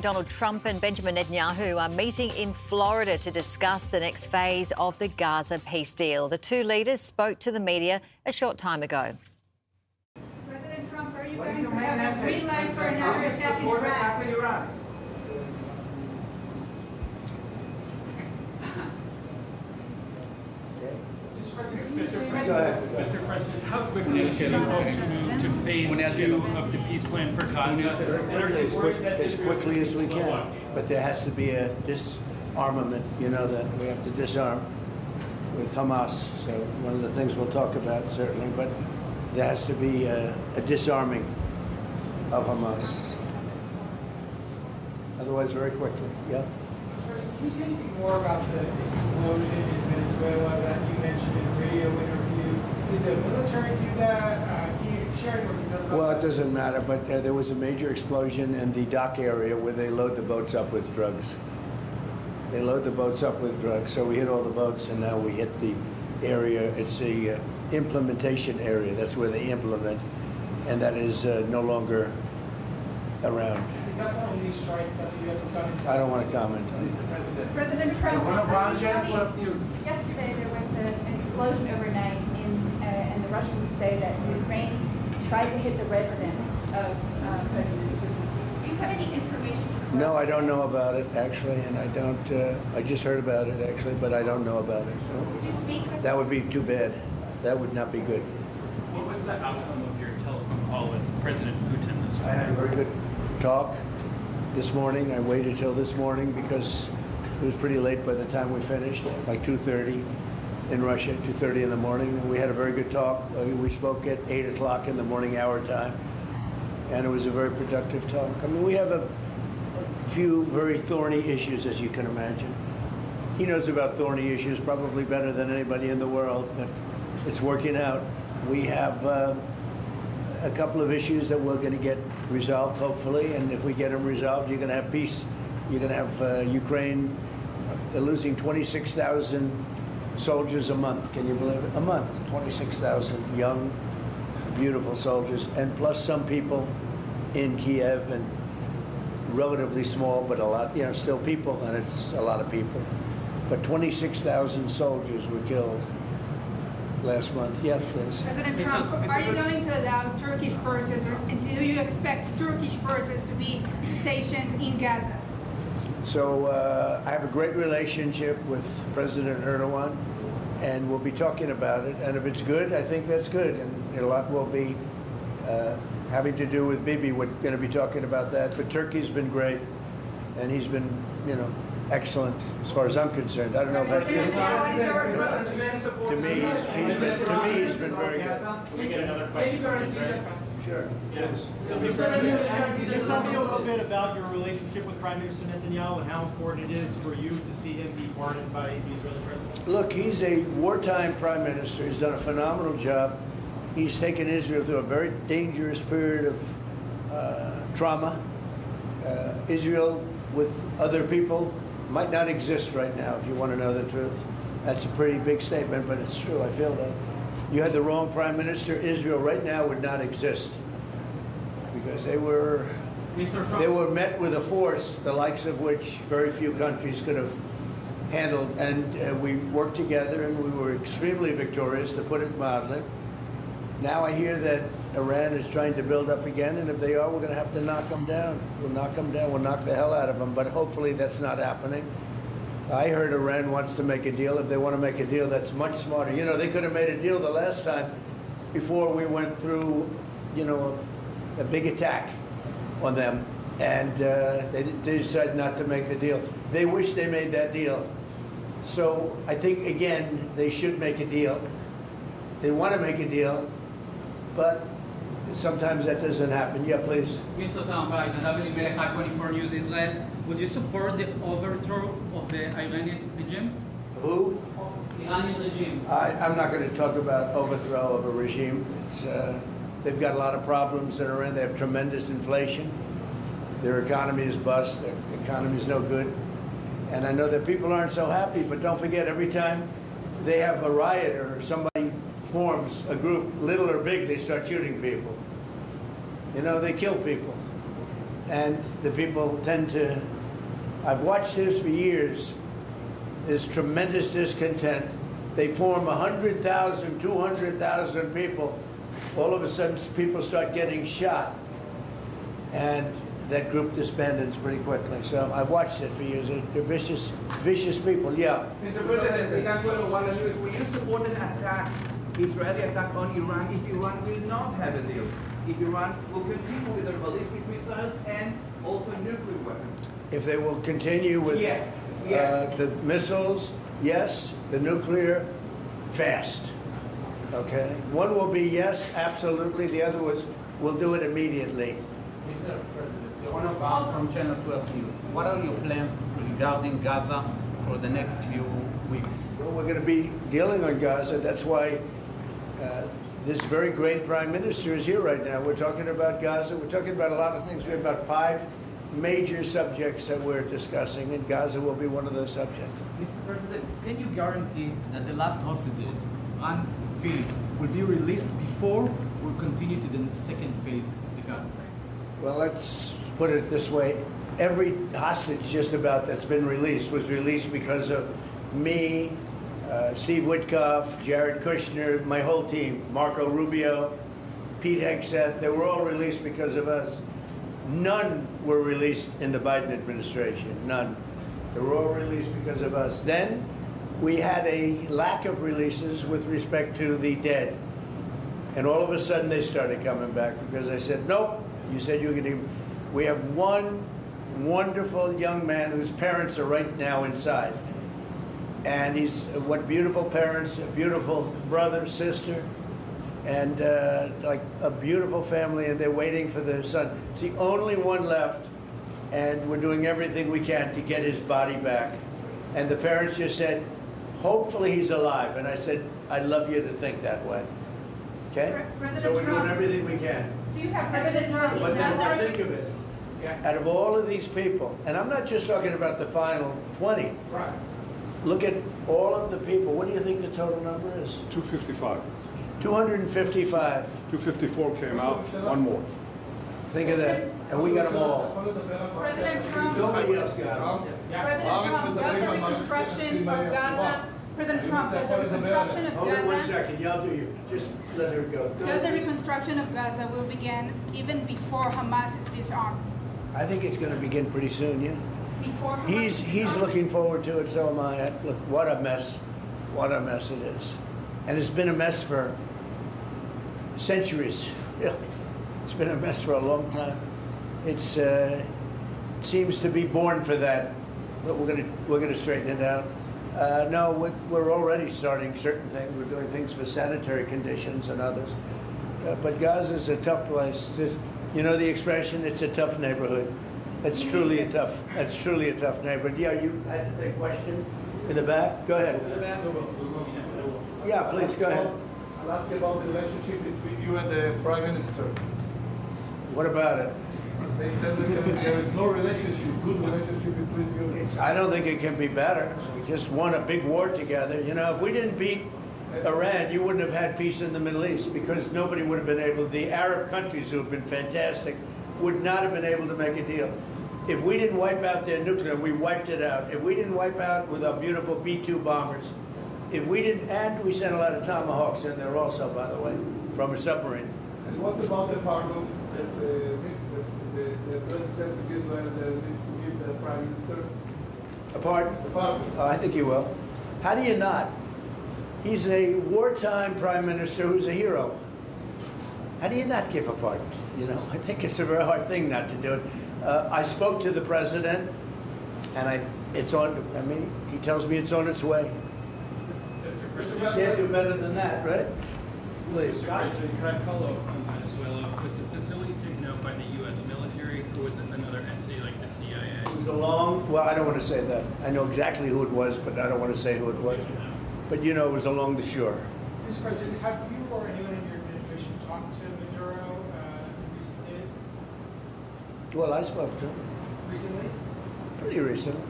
Donald Trump and Benjamin Netanyahu are meeting in Florida to discuss the next phase of the Gaza peace deal. The two leaders spoke to the media a short time ago. President Trump, are you going to have a green light for another attack in Iraq? Mr. President, how quickly should you folks move to phase 2 of the peace plan for Gaza? As quickly as we can. But there has to be a disarmament, that we have to disarm with Hamas. So one of the things we'll talk about, certainly, but there has to be a disarming of Hamas. Otherwise, very quickly, yeah. Can you say anything more about the explosion in Venezuela that you mentioned in a radio interview? Did the military do that? Can you share any more details about Well, that? it doesn't matter, but there was a major explosion in the dock area where they load the boats up with drugs. They load the boats up with drugs, so we hit all the boats, and now we hit the area. It's the implementation area. That's where they implement, and that is no longer around. Is that the only strike that the U.S. has done? I don't want to comment on it. President Trump, yesterday there was an explosion overnight, and the Russians say that Ukraine tried to hit the residence of President Putin. Do you have any information? No, I don't know about it, actually, and I don't, I just heard about it, actually, but I don't know about it. No. Did you speak with That would be too bad. That would not be good. What was the outcome of your telephone call with President Putin this morning? I had a very good talk this morning. I waited till this morning because it was pretty late by the time we finished, like 2:30 in Russia, 2:30 in the morning. And we had a very good talk. We spoke at 8 o'clock in the morning hour time, and it was a very productive talk. I mean, we have a few very thorny issues, as you can imagine. He knows about thorny issues probably better than anybody in the world, but it's working out. We have a couple of issues that we're going to get resolved, hopefully, and if we get them resolved, you're going to have peace. You're going to have Ukraine. They're losing 26,000 soldiers a month. Can you believe it? A month, 26,000 young, beautiful soldiers, and plus some people in Kiev, and relatively small, but a lot, still people, and it's a lot of people. But 26,000 soldiers were killed last month. Yes, please. President Trump, are you going to allow Turkish forces, or do you expect Turkish forces to be stationed in Gaza? So I have a great relationship with President Erdogan, and we'll be talking about it. And if it's good, I think that's good. And a lot will be having to do with Bibi. We're going to be talking about that. But Turkey's been great, and he's been, excellent as far as I'm concerned. I don't know about you. To me, he's been very good. Can we get another question? Sure. Yes. Can you tell me a little bit about your relationship with Prime Minister Netanyahu and how important it is for you to see him be pardoned by the Israeli president? Look, he's a wartime prime minister. He's done a phenomenal job. He's taken Israel through a very dangerous period of trauma. Israel, with other people, might not exist right now, if you want to know the truth. That's a pretty big statement, but it's true. I feel that. You had the wrong prime minister. Israel right now would not exist because they were met with a force the likes of which very few countries could have handled. And we worked together, and we were extremely victorious, to put it mildly. Now I hear that Iran is trying to build up again, and if they are, we're going to have to knock them down. We'll knock them down. We'll knock the hell out of them, but hopefully that's not happening. I heard Iran wants to make a deal. If they want to make a deal, that's much smarter. They could have made a deal the last time before we went through, a big attack on them, and they decided not to make the deal. They wish they made that deal. So I think, again, they should make a deal. They want to make a deal, but sometimes that doesn't happen. Yeah, please. Mr. Trump, Nadav Melech, 24 News Israel. Would you support the overthrow of the Iranian regime? Who? Iranian regime. I'm not going to talk about overthrow of a regime. They've got a lot of problems in Iran. They have tremendous inflation. Their economy is bust. Their economy is no good. And I know that people aren't so happy, but don't forget, every time they have a riot or somebody forms a group, little or big, they start shooting people. They kill people. and the people tend to, I've watched this for years, there's tremendous discontent. They form 100,000, 200,000 people. All of a sudden, people start getting shot, and that group disbands pretty quickly. So I've watched it for years. They're vicious, vicious people. Yeah. Mr. President, will you support an attack, Israeli attack on Iran if Iran will not have a deal? If Iran will continue with their ballistic missiles and also nuclear weapons? If they will continue with the missiles, yes. The nuclear, fast. Okay? One will be yes, absolutely. The other was, we'll do it immediately. Mr. President, one of us from Channel 12 News. What are your plans regarding Gaza for the next few weeks? Well, we're going to be dealing on Gaza. That's why this very great Prime Minister is here right now. We're talking about Gaza. We're talking about a lot of things. We have about 5 major subjects that we're discussing, and Gaza will be one of those subjects. Mr. President, can you guarantee that the last hostages, Anne Philip, will be released before we continue to the second phase of the Gaza plan? Well, let's put it this way. Every hostage just about that's been released was released because of me, Steve Witkoff, Jared Kushner, my whole team, Marco Rubio, Pete Hegseth. They were all released because of us. None were released in the Biden administration, none. They were all released because of us. Then we had a lack of releases with respect to the dead. And all of a sudden they started coming back because I said, nope, you said you were going to. We have one wonderful young man whose parents are right now inside. And he's, what beautiful parents, a beautiful brother, sister, and like a beautiful family, and they're waiting for their son. It's the only one left, and we're doing everything we can to get his body back. And the parents just said, hopefully he's alive. And I said, I love you to think that way. Okay? So we're doing everything we can. Do you have President Trump? But then think of it. Out of all of these people, and I'm not just talking about the final 20. Right. Look at all of the people. What do you think the total number is? 255. 255. 254 came out, one more. Think of that. And we got them all. President Trump, Nobody else got them. President Trump, does the reconstruction of Gaza, President Trump, does the reconstruction of Hold on 1 Gaza, second. Y'all do you. Just let her go. does the reconstruction of Gaza will begin even before Hamas is disarmed? I think it's going to begin pretty soon, yeah. Before Hamas is He's disarmed? looking forward to it, so am I. Look, what a mess. What a mess it is. And it's been a mess for centuries, really. It's been a mess for a long time. It's seems to be born for that, but we're gonna straighten it out. No, we're already starting certain things. We're doing things for sanitary conditions and others. But Gaza's a tough place. You know the expression, it's a tough neighborhood. That's truly a tough neighborhood. Yeah, you had a question in the back? Go ahead. Yeah, please, go ahead. I'll ask you about the relationship between you and the Prime Minister. What about it? They said that there is no relationship, good relationship between you. I don't think it can be better. We just won a big war together. You know, if we didn't beat Iran, you wouldn't have had peace in the Middle East because nobody would have been able, the Arab countries who have been fantastic, would not have been able to make a deal. If we didn't wipe out their nuclear, we wiped it out. If we didn't wipe out with our beautiful B-2 bombers, if we didn't, and we sent a lot of Tomahawks in there also, by the way, from a submarine. And what about the pardon that the President of Israel needs to give the Prime Minister? A pardon? The pardon. Oh, I think he will. How do you not? He's a wartime Prime Minister who's a hero. How do you not give a pardon? You know, I think it's a very hard thing not to do it. I spoke to the President, and it's on, I mean, he tells me it's on its way. Mr. You can't do better than that, right? Please. Mr. President, can I follow up on Venezuela? Was the facility taken out by the U.S. military, or was it another entity like the CIA? It was well, I don't want to say that. I know exactly who it was, but I don't want to say who it was. But you know, it was along the shore. Mr. President, have you or anyone in your administration talked to Maduro in recent days? Well, I spoke to him. Recently? Pretty recently.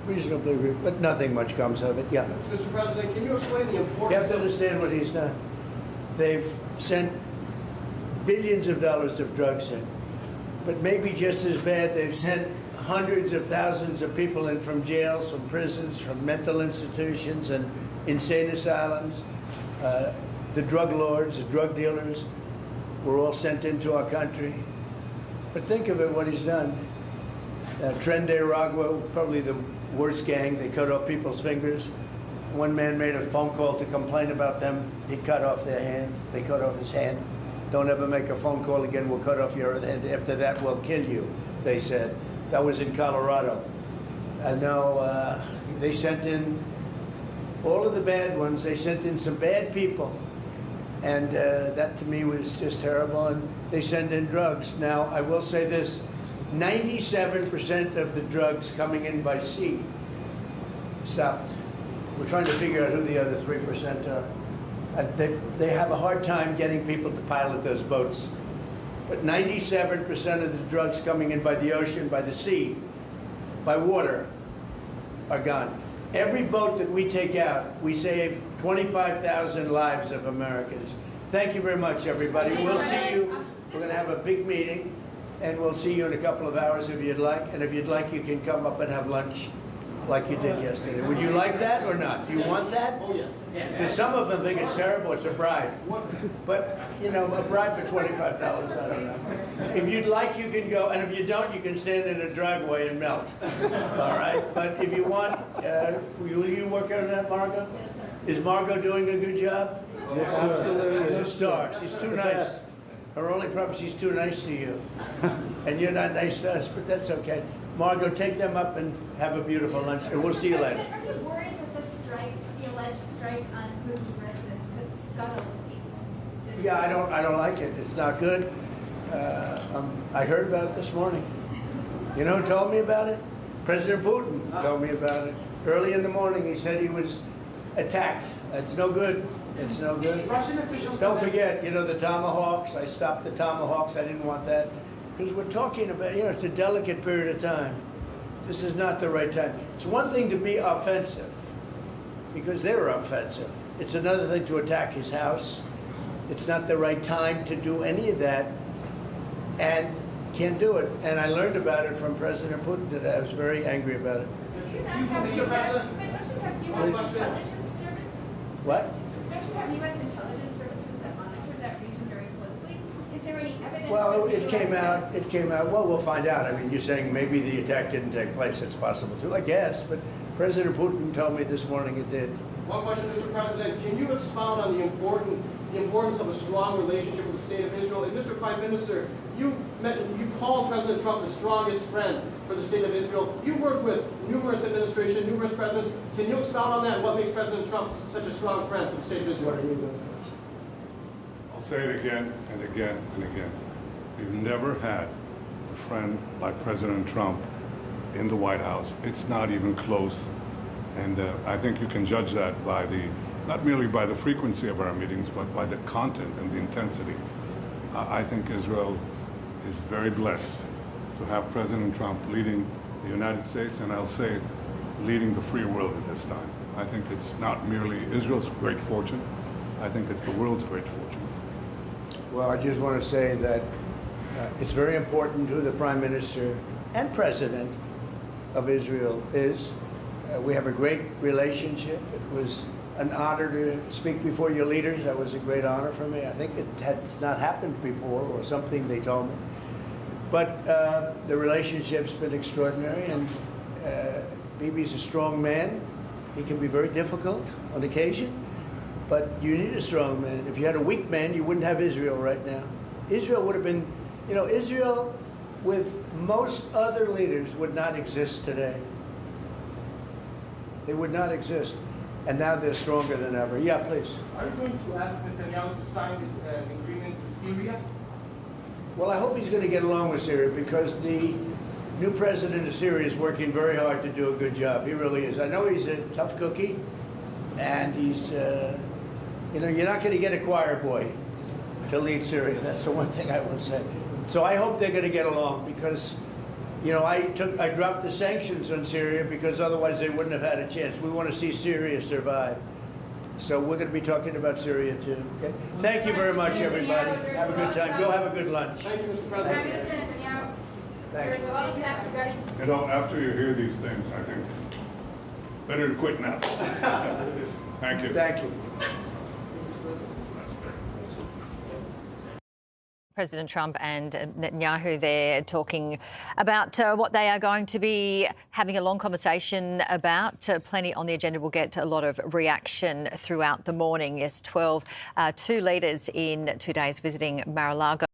Reasonably, but nothing much comes of it. Yeah. Mr. President, can you explain the You importance have to understand what he's done. They've sent billions of dollars of drugs in. but maybe just as bad. They've sent hundreds of thousands of people in from jails, from prisons, from mental institutions and insane asylums. The drug lords, the drug dealers were all sent into our country. But think of it, what he's done. Tren de Aragua, probably the worst gang. They cut off people's fingers. One man made a phone call to complain about them. He cut off their hand. They cut off his hand. Don't ever make a phone call again. We'll cut off your other hand. After that, we'll kill you, they said. That was in Colorado. I know they sent in all of the bad ones. They sent in some bad people. And that to me was just terrible. And they send in drugs. Now, I will say this. 97% of the drugs coming in by sea stopped. We're trying to figure out who the other 3% are. They have a hard time getting people to pilot those boats. But 97% of the drugs coming in by the ocean, by the sea, by water, are gone. Every boat that we take out, we save 25,000 lives of Americans. Thank you very much, everybody. We'll see you. We're going to have a big meeting. And we'll see you in a couple of hours if you'd like. And if you'd like, you can come up and have lunch like you did yesterday. Would you like that or not? Do you want that? Oh, yes. Because some of them think it's terrible. It's a bribe. But, you know, a bribe for $25, I don't know. If you'd like, you can go. And if you don't, you can stand in a driveway and melt. All right? But if you want, will you work on that, Margot? Yes, sir. Is Margot doing a good job? Yes, sir. She's a star. She's too nice. Her only problem, she's too nice to you. And you're not nice to us, but that's okay. Margot, take them up and have a beautiful lunch, and we'll see you later. Are you worried that the strike, the alleged strike on Putin's residents could scuttle peace? Yeah, I don't like it. It's not good. I heard about it this morning. You know who told me about it? President Putin told me about it. Early in the morning, he said he was attacked. It's no good. It's no good. Russian officials. Don't forget, you know, the Tomahawks. I stopped the Tomahawks. I didn't want that. Because we're talking about, you know, it's a delicate period of time. This is not the right time. It's one thing to be offensive, because they were offensive. It's another thing to attack his house. It's not the right time to do any of that, and can't do it. And I learned about it from President Putin today. I was very angry about it. Do you not have U.S. intelligence services? What? Don't you have U.S. intelligence services that monitor that region very closely? Is there any evidence? Well, that the it came US out. It came out. Well, we'll find out. I mean, you're saying maybe the attack didn't take place. It's possible too, I guess. But President Putin told me this morning it did. One question, Mr. President. Can you expound on the importance of a strong relationship with the State of Israel? And Mr. Prime Minister, you called President Trump the strongest friend for the State of Israel. You've worked with numerous administrations, numerous presidents. Can you expound on that? What makes President Trump such a strong friend for the State of Israel? What are you doing? I'll say it again and again and again. We've never had a friend like President Trump in the White House. It's not even close. And I think you can judge that by not merely by the frequency of our meetings, but by the content and the intensity. I think Israel is very blessed to have President Trump leading the United States, and I'll say leading the free world at this time. I think it's not merely Israel's great fortune, I think it's the world's great fortune. Well, I just want to say that it's very important who the Prime Minister and President of Israel is. We have a great relationship. It was an honor to speak before your leaders. That was a great honor for me. I think it has not happened before, or something they told me. But the relationship's been extraordinary, and Bibi's a strong man. He can be very difficult on occasion, but you need a strong man. If you had a weak man, you wouldn't have Israel right now. Israel would have been, you know, Israel with most other leaders would not exist today. They would not exist. And now they're stronger than ever. Yeah, please. Are you going to ask Netanyahu to sign this agreement with Syria? Well, I hope he's going to get along with Syria, because the new president of Syria is working very hard to do a good job. He really is. I know he's a tough cookie, and he's, you know, you're not going to get a choir boy to lead Syria. That's the one thing I will say. So I hope they're going to get along, because, you know, I dropped the sanctions on Syria because otherwise they wouldn't have had a chance. We want to see Syria survive. So we're going to be talking about Syria too. Okay. Thank you very much, everybody. Have a good time. Go have a good lunch. Thank you, Mr. President. Prime Minister Netanyahu. There's a lot of facts regarding. You know, after you hear these things, I think better to quit now. Thank you. Thank you. President Trump and Netanyahu there talking about what they are going to be having a long conversation about. Plenty on the agenda. We'll get a lot of reaction throughout the morning. Yes, two leaders in 2 days visiting Mar-a-Lago.